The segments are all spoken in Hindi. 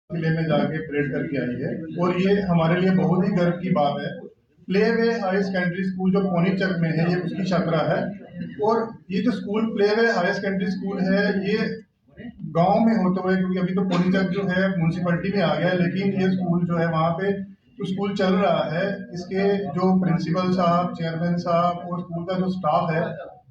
किले में जाके परेड करके आई है और ये हमारे लिए बहुत ही गर्व की बात है। Play way high secondary school जो पोनीचक में है, ये उसकी छात्रा है। और ये जो school play way high secondary school है, ये गांव में होते हुए, क्योंकि अभी तो पोनीचक जो है म्यूनसिपैलिटी में आ गया है, लेकिन ये स्कूल जो है वहाँ पे जो स्कूल चल रहा है, इसके जो प्रिंसिपल साहब, चेयरमैन साहब और स्कूल का जो स्टाफ है,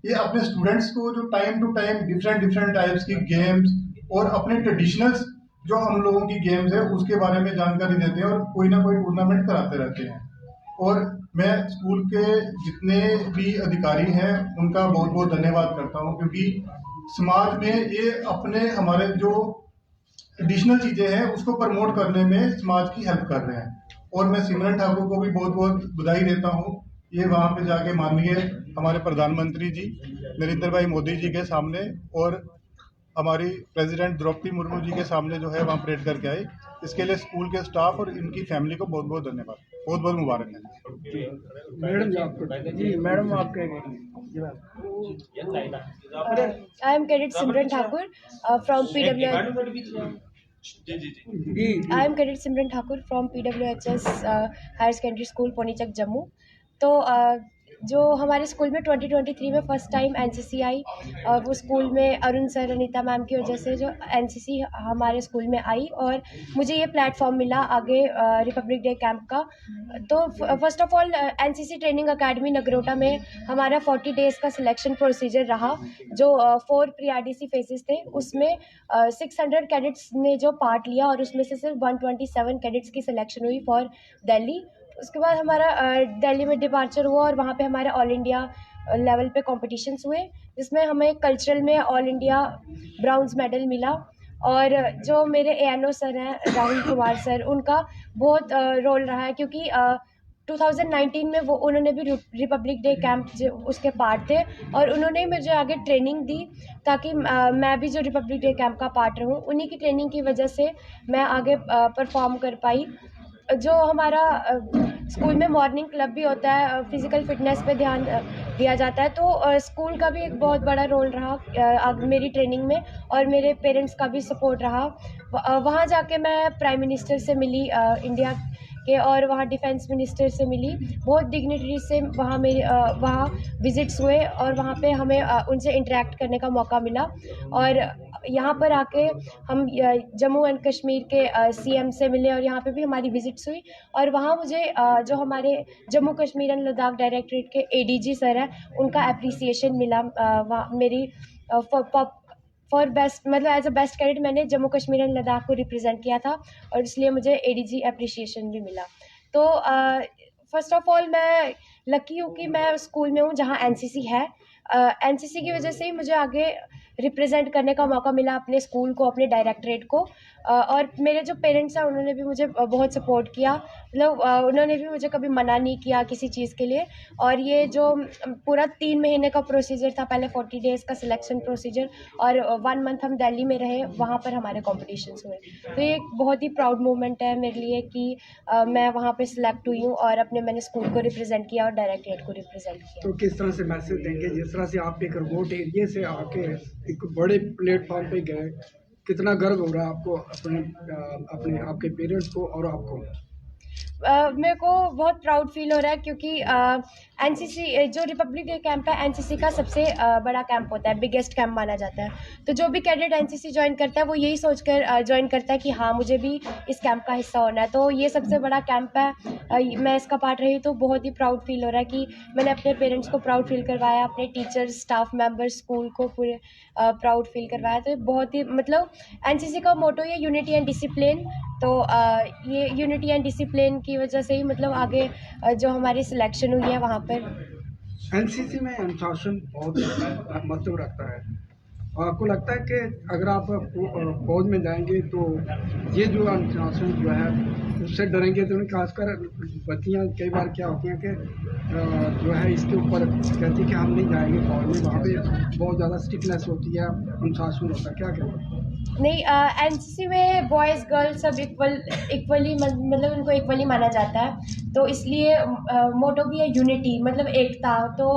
ये अपने स्टूडेंट्स को जो time to time different types की गेम्स और अपने ट्रेडिशनल्स जो हम लोगों की गेम्स है उसके बारे में जानकारी देते हैं और कोई ना कोई टूर्नामेंट कराते रहते हैं। और मैं स्कूल के जितने भी अधिकारी हैं उनका बहुत बहुत धन्यवाद करता हूं, क्योंकि समाज में ये अपने हमारे जो ट्रेडिशनल चीजें हैं उसको प्रमोट करने में समाज की हेल्प कर रहे हैं। और मैं सिमरन ठाकुर को भी बहुत बहुत बधाई देता हूँ। ये वहां पे जाके माननीय हमारे प्रधानमंत्री जी नरेंद्र भाई मोदी जी के सामने और हमारी प्रेसिडेंट द्रौपदी मुर्मू जी के सामने जो है वहाँ परेड करके आई। इसके लिए स्कूल के स्टाफ और इनकी फैमिली को बहुत बहुत धन्यवाद, बहुत बहुत मुबारक है। मैडम आपके I am Cadet Simran Thakur from PWH. I am Cadet Simran Thakur from PWHS Higher Secondary School पोनीचक Jammu. तो जो हमारे स्कूल में 2023 में फर्स्ट टाइम एनसीसी आई, वो स्कूल में अरुण सर, अनीता मैम की वजह से जो एनसीसी हमारे स्कूल में आई और मुझे ये प्लेटफॉर्म मिला आगे रिपब्लिक डे कैंप का। तो first of all NCC training academy Nagrota में हमारा 40 डेज़ का सिलेक्शन प्रोसीजर रहा, जो 4 प्री आरडीसी फेजेस थे, उसमें 600 कैडेट्स ने जो पार्ट लिया और उसमें से सिर्फ 127 कैडेट्स की सिलेक्शन हुई फॉर दिल्ली। उसके बाद हमारा दिल्ली में डिपार्चर हुआ और वहाँ पे हमारे ऑल इंडिया लेवल पे कॉम्पिटिशन्स हुए, जिसमें हमें कल्चरल में ऑल इंडिया ब्राउन्ज मेडल मिला। और जो मेरे एएनओ सर हैं राहुल कुमार सर, उनका बहुत रोल रहा है, क्योंकि 2019 में उन्होंने भी रिपब्लिक डे कैंप उसके पार्ट थे और उन्होंने मुझे आगे ट्रेनिंग दी ताकि मैं भी जो रिपब्लिक डे कैंप का पार्ट रहूं। उन्हीं की ट्रेनिंग की वजह से मैं आगे परफॉर्म कर पाई। जो हमारा स्कूल में मॉर्निंग क्लब भी होता है, फिज़िकल फिटनेस पे ध्यान दिया जाता है, तो स्कूल का भी एक बहुत बड़ा रोल रहा मेरी ट्रेनिंग में और मेरे पेरेंट्स का भी सपोर्ट रहा। वहाँ जाके मैं प्राइम मिनिस्टर से मिली इंडिया के, और वहाँ डिफेंस मिनिस्टर से मिली, बहुत डिग्निटरी से वहाँ विजिट्स हुए और वहाँ पे हमें उनसे इंटरेक्ट करने का मौका मिला। और यहाँ पर आके हम जम्मू एंड कश्मीर के सीएम से मिले और यहाँ पे भी हमारी विजिट्स हुई। और वहाँ मुझे जो हमारे जम्मू कश्मीर एंड लद्दाख डायरेक्टरेट के एडीजी सर हैं, उनका अप्रिसिएशन मिला। मेरी फॉर बेस्ट, मतलब एज अ बेस्ट कैडेट मैंने जम्मू कश्मीर एंड लद्दाख को रिप्रेजेंट किया था और इसलिए मुझे एडीजी अप्रिसिएशन भी मिला। तो फर्स्ट ऑफ ऑल मैं लकी हूँ कि मैं स्कूल में हूँ जहाँ एनसीसी है। एनसीसी की वजह से ही मुझे आगे रिप्रेजेंट करने का मौका मिला अपने स्कूल को, अपने डायरेक्टरेट को। और मेरे जो पेरेंट्स हैं उन्होंने भी मुझे बहुत सपोर्ट किया, मतलब उन्होंने भी मुझे कभी मना नहीं किया किसी चीज़ के लिए। और ये जो पूरा 3 महीने का प्रोसीजर था, पहले 40 डेज़ का सिलेक्शन प्रोसीजर और 1 मंथ हम दिल्ली में रहे, वहाँ पर हमारे कॉम्पिटिशन्स हुए। तो ये एक बहुत ही प्राउड मोमेंट है मेरे लिए कि मैं वहाँ पे सिलेक्ट हुई हूँ और मैंने स्कूल को रिप्रेजेंट किया और डायरेक्टरेट को रिप्रेजेंट किया। तो किस तरह से मैसेज देंगे, जिस तरह से आप एक रिमोट एरिया से आके एक बड़े प्लेटफॉर्म पे गए, कितना गर्व हो रहा है आपको, अपने आपके पेरेंट्स को और आपको? मेरे को बहुत प्राउड फील हो रहा है, क्योंकि एनसीसी जो रिपब्लिक डे कैंप है एनसीसी का सबसे बड़ा कैंप होता है, बिगेस्ट कैंप माना जाता है। तो जो भी कैडेट एनसीसी ज्वाइन करता है वो यही सोचकर ज्वाइन करता है कि हाँ मुझे भी इस कैंप का हिस्सा होना है। तो ये सबसे बड़ा कैंप है, मैं इसका पार्ट रही, तो बहुत ही प्राउड फील हो रहा है कि मैंने अपने पेरेंट्स को प्राउड फील करवाया, अपने टीचर्स, स्टाफ मेम्बर्स, स्कूल को पूरे प्राउड फील करवाया। तो बहुत ही, मतलब एनसीसी का मोटो है यूनिटी एंड डिसिप्लिन। तो ये यूनिटी एंड डिसिप्लिन की वजह से ही मतलब आगे जो हमारी सिलेक्शन हुई है वहाँ पर। एनसीसी में अनुशासन बहुत महत्व रखता है। आपको लगता है कि अगर आप फौज में जाएंगे तो ये जो अनुशासन जो है उससे डरेंगे, तो खासकर बच्चियाँ कई बार क्या होती हैं कि जो है इसके ऊपर कहती है कि हम नहीं जाएंगे फौज में, वहाँ पे बहुत ज़्यादा स्ट्रिक्टनेस होती है, अनुशासन होता है, क्या कहते हैं? नहीं, एनसीसी में बॉयज़ गर्ल्स सब इक्वली, मतलब उनको इक्वली माना जाता है। तो इसलिए मोटो भी है यूनिटी, मतलब एकता। तो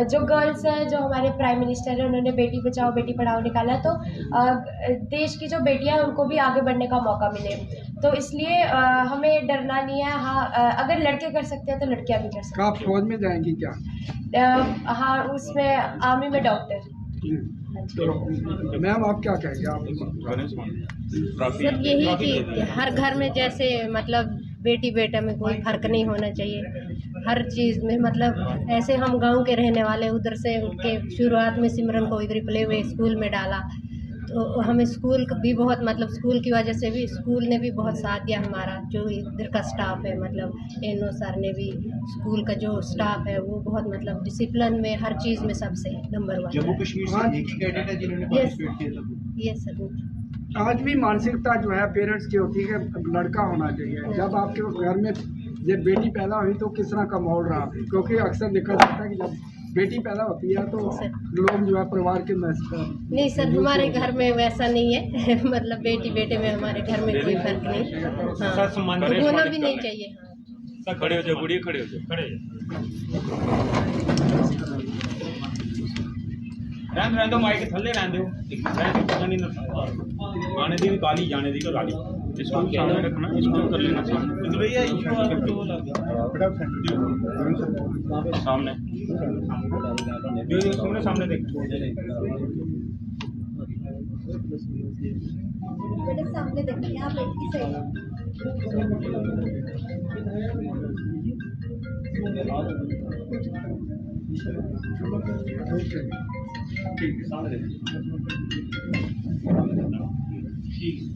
जो गर्ल्स है, जो हमारे प्राइम मिनिस्टर है, उन्होंने बेटी बचाओ बेटी पढ़ाओ निकाला, तो देश की जो बेटियां हैं उनको भी आगे बढ़ने का मौका मिले। तो इसलिए हमें डरना नहीं है। हाँ, अगर लड़के कर सकते हैं तो लड़कियां भी कर सकती आप फौज में जाएंगी क्या? हैं। हाँ, उसमें आर्मी में डॉक्टर। तो मैम आप क्या कहेंगे? आप सब यही कि हर घर में जैसे मतलब बेटी बेटा में कोई फर्क नहीं होना चाहिए, हर चीज़ में मतलब ऐसे हम गांव के रहने वाले, उधर से उनके शुरुआत में सिमरन को इधर प्ले वे स्कूल में डाला, तो हमें स्कूल भी बहुत मतलब स्कूल की वजह से भी स्कूल ने भी बहुत साथ दिया हमारा। जो इधर का स्टाफ है मतलब एनओ सर ने भी, स्कूल का जो स्टाफ है वो बहुत मतलब डिसिप्लिन में हर चीज़ में सबसे नंबर 1। जम्मू कश्मीर से एक ही कैडेट है जिन्होंने पार्टिसिपेट किया था? Yes sir. आज भी मानसिकता जो है पेरेंट्स की होती है कि लड़का होना चाहिए। जब आपके घर में ये बेटी पैदा हुई तो किस तरह का माहौल रहा? क्योंकि अक्सर देखा जाता है कि जब बेटी पैदा होती है तो लोग जो है परिवार के नहीं सर, हमारे घर में वैसा नहीं है मतलब बेटी बेटे में हमारे घर में कोई फर्क नहीं। हाँ, तो होना भी नहीं चाहिए। हाँ, खड़े हो जाओ, बुढ़िया खड़े हो जाओ, खड़े रहने दो, माइक थल्ले रहने दो, आने दी काली जाने दी काली, इसको सामने रखना, इसको कर लेना सामने, भैया सामने जो सुनने सामने देख सामने देखिए आप ओके। ठीक है।